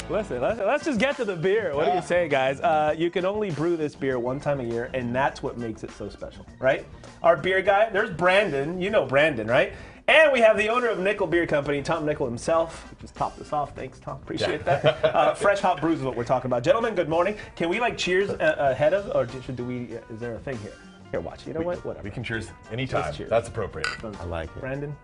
Listen, let's just get to the beer. What do you say, guys? You can only brew this beer one time a year, and that's what makes it so special, right? Our beer guy, there's Brandon. You know Brandon, right? And we have the owner of Nickel Beer Company, Tom Nickel himself. Just top this off. Thanks, Tom. Appreciate that. Fresh Hop Brews is what we're talking about. Gentlemen, good morning. Can we cheers ahead of, or do we? Is there a thing here? Here, watch. You know what? Whatever. We can cheers anytime. Let's cheers. That's appropriate. I like it. Brandon?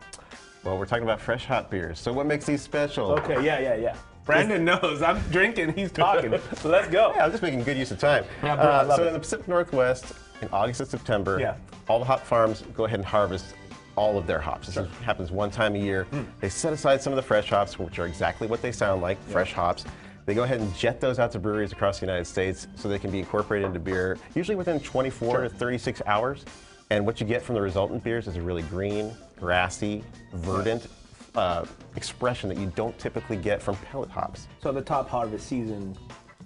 Well, we're talking about fresh hop beers. So what makes these special? Okay, yeah. Brandon knows. I'm drinking, he's talking. So let's go. Yeah, I'm just making good use of time. Yeah, bro, I love so it. in the Pacific Northwest, in August and September, Yeah. all the hop farms go ahead and harvest all of their hops. This happens one time a year. They set aside some of the fresh hops, which are exactly what they sound like, fresh hops. They go ahead and jet those out to breweries across the United States so they can be incorporated into beer, usually within 24 to 36 hours. And what you get from the resultant beers is a really green, grassy, verdant expression that you don't typically get from pellet hops. So the top harvest season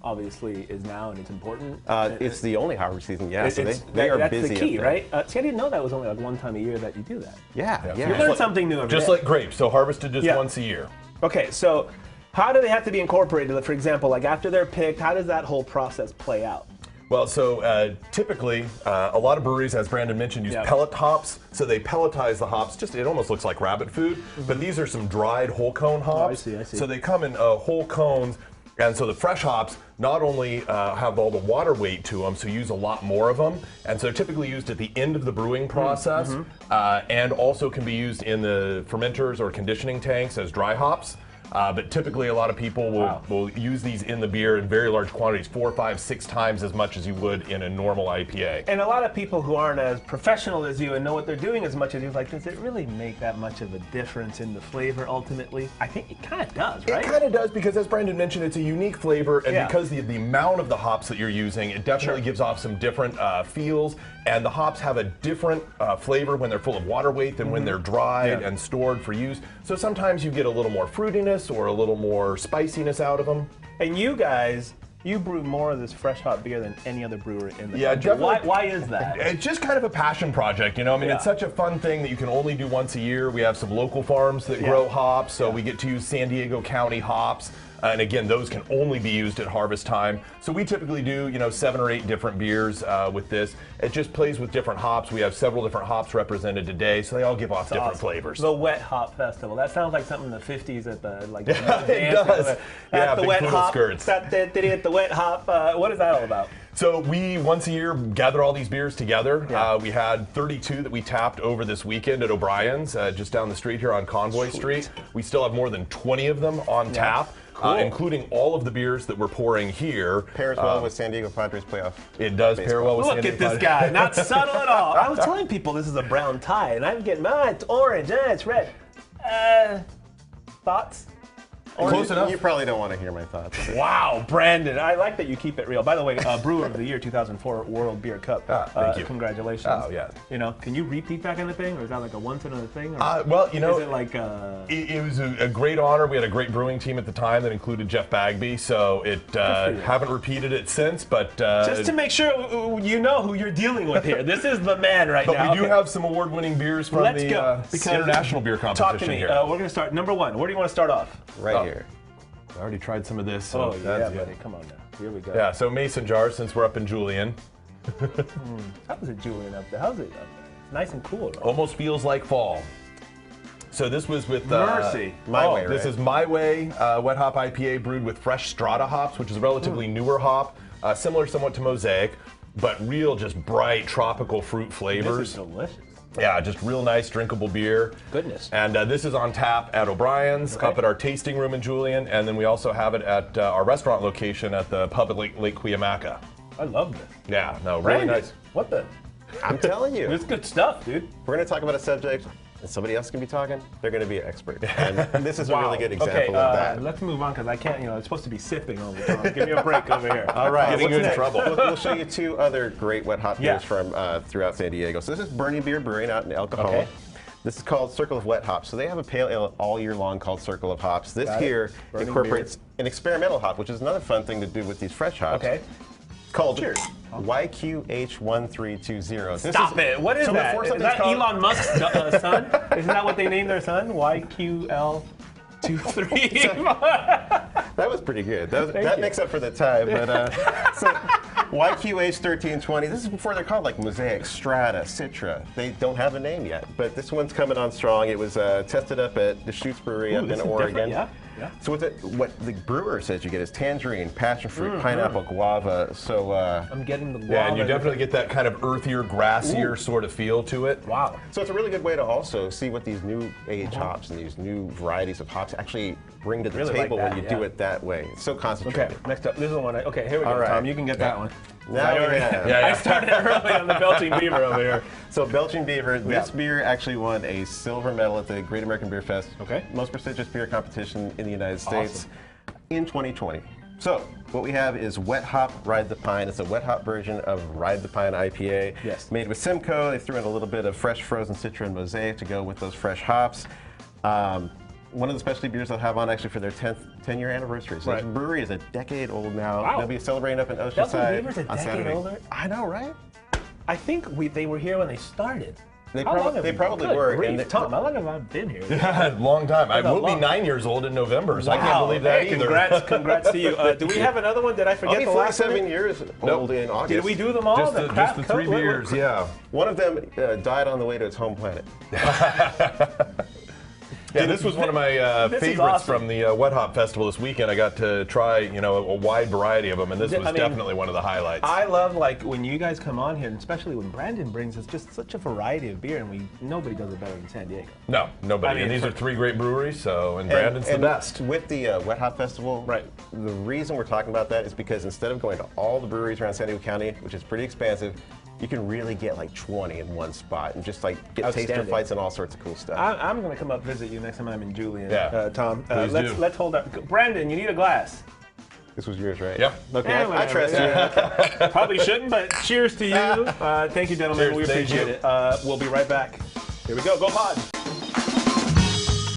obviously is now, and it's important. It's the only harvest season, yeah. So they are that's busy. the key, up there. right? See, I didn't know that was only like one time a year that you do that. Yeah. You learn something new every Just day. like grapes, so harvested just once a year. Okay, so how do they have to be incorporated? For example, like after they're picked, how does that whole process play out? Well, so typically, a lot of breweries, as Brandon mentioned, use pellet hops. So they pelletize the hops. It almost looks like rabbit food. But these are some dried whole cone hops. I see. So they come in whole cones. And so the fresh hops not only have all the water weight to them, so you use a lot more of them. And so typically used at the end of the brewing process. And also can be used in the fermenters or conditioning tanks as dry hops. But typically, a lot of people will use these in the beer in very large quantities, 4, 5, 6 times as much as you would in a normal IPA. And a lot of people who aren't as professional as you and know what they're doing as much as you, like, does it really make that much of a difference in the flavor ultimately? I think it kind of does, right? It kind of does because, as Brandon mentioned, it's a unique flavor, and Yeah. because the amount of the hops that you're using, it definitely gives off some different feels. And the hops have a different flavor when they're full of water weight than when they're dried and stored for use. So sometimes you get a little more fruitiness or a little more spiciness out of them. And you guys, you brew more of this fresh hop beer than any other brewer in the Yeah, country. definitely. Why is that? It's just kind of a passion project, you know? I mean, it's such a fun thing that you can only do once a year. We have some local farms that grow hops, so we get to use San Diego County hops. And again, those can only be used at harvest time. So we typically do, 7 or 8 different beers with this. It just plays with different hops. We have several different hops represented today, so they all give off different flavors. The Wet Hop Festival. That sounds like something in the 50s at the it does. Yeah, the big Wet poodle Hop. skirts. At the Wet Hop. What is that all about? So we, once a year, gather all these beers together. We had 32 that we tapped over this weekend at O'Brien's, just down the street here on Convoy Street. We still have more than 20 of them on tap. Including all of the beers that we're pouring here. Pairs well with San Diego Padres playoff. It does pair well with San Look Diego at this Padres. guy, not subtle at all. I was telling people this is a brown tie, and I'm getting, it's orange, it's red. Thoughts? Close enough. You probably don't want to hear my thoughts. Wow, Brandon, I like that you keep it real. By the way, Brewer of the Year 2004 World Beer Cup. Thank you. Congratulations. Oh, yeah. Can you repeat that kind of thing, or is that like a once in a thing? Or Well, is it like it was a great honor. We had a great brewing team at the time that included Jeff Bagby, so it haven't repeated it since, but just to make sure you know who you're dealing with here. This is the man right but now. we do have some award-winning beers from Let's the go, because international beer competition talk to me. here. We're going to start number 1. Where do you want to start off? Right here. I already tried some of this. So Oh, yeah, that's good. buddy. Come on now. Here we go. Yeah, so mason jars, since we're up in Julian. How's it, Julian, up there? How's it up there? It's nice and cool, right? Almost feels like fall. So this was with Mercy. My Way, This right? is My Way Wet Hop IPA brewed with fresh Strata hops, which is a relatively newer hop, similar somewhat to Mosaic, but real just bright tropical fruit flavors. This is delicious. Yeah, just real nice drinkable beer. Goodness. And this is on tap at O'Brien's, up at our tasting room in Julian, and then we also have it at our restaurant location at the pub at Lake Cuyamaca. I love this. Yeah, no, really Brandon, nice. what the? I'm telling you. This is good stuff, dude. We're going to talk about a subject, and somebody else can be talking. They're going to be an expert. And this is a really good example of that. Let's move on because I can't, it's supposed to be sipping all the time. Give me a break over here. All right, Getting what's you in next? trouble. We'll show you 2 other great wet hop Yeah. beers from throughout San Diego. So this is Bernie Beer Brewing out in El Cajon. Okay. This is called Circle of Wet Hops. So they have a pale ale all year long called Circle of Hops. This Got it. here Bernie incorporates an experimental hop, which is another fun thing to do with these fresh hops. Okay. Called Cheers. YQH1320. This Stop it. What is so that? before Is something's that called- Elon Musk's son? Isn't that what they named their son? YQL23? That was pretty good. That you. makes up for the time. But so YQH 1320. This is before they're called like Mosaic, Strata, Citra. They don't have a name yet, but this one's coming on strong. It was tested up at the Deschutes Brewery up in Oregon. Yeah. Yeah. So what the brewer says you get is tangerine, passion fruit, pineapple, guava. So I'm getting the guava. Yeah, and you definitely get that kind of earthier, grassier sort of feel to it. Wow. So it's a really good way to also see what these new age hops and these new varieties of hops actually bring to the Really table like when you that, do yeah. it that way. It's so Okay, concentrated. next up. This is the one. Okay, here we go, All right. Tom. You can get that one. Now we have. Yeah, I started early on the Belching Beaver over here. So Belching Beaver, this Yeah. beer actually won a silver medal at the Great American Beer Fest. Okay. Most prestigious beer competition in the United States in 2020. So what we have is Wet Hop Ride the Pine. It's a wet hop version of Ride the Pine IPA. Yes. Made with Simcoe. They threw in a little bit of fresh frozen Citra and Mosaic to go with those fresh hops. One of the specialty beers they'll have on actually for their 10-year anniversary. So Right. this brewery is a decade old now. Wow. They'll be celebrating up in Belching Oceanside Beaver's a on decade Saturday. older? I know, right? I think they were here when they started. They How long have they we- probably Good were. grief, And they- Tom, how long have I been here? Long time. I a will be long- 9 years old in November, so I can't Wow. believe that Hey, either. Congrats to you. Do we have another one? Did I I'll forget be the last 47 one? years Nope. old in August. Did we do them all? Just the the craft 3 Coke? beers, yeah. One of them died on the way to its home planet. Yeah, this was one of my This is favorites awesome. from the Wet Hop Festival this weekend. I got to try, a wide variety of them, and this was I mean, definitely one of the highlights. I love like when you guys come on here, and especially when Brandon brings us just such a variety of beer, and nobody does it better than San Diego. No, nobody. I mean, and these for- are 3 great breweries, and Brandon's the best. With the Wet Hop Festival, Right. the reason we're talking about that is because instead of going to all the breweries around San Diego County, which is pretty expansive, you can really get like 20 in one spot and just like get taster Outstanding. fights and all sorts of cool stuff. I'm going to come up visit you next time I'm in Julian. Yeah. Tom. Please do. Let's hold up. Brandon, you need a glass. This was yours, right? Yeah. Okay, Yeah, I whatever. trust Yeah. you. Probably shouldn't, but cheers to you. Thank you, gentlemen. Cheers. We Thank appreciate you. it. We'll be right back. Here we go. Go Pod.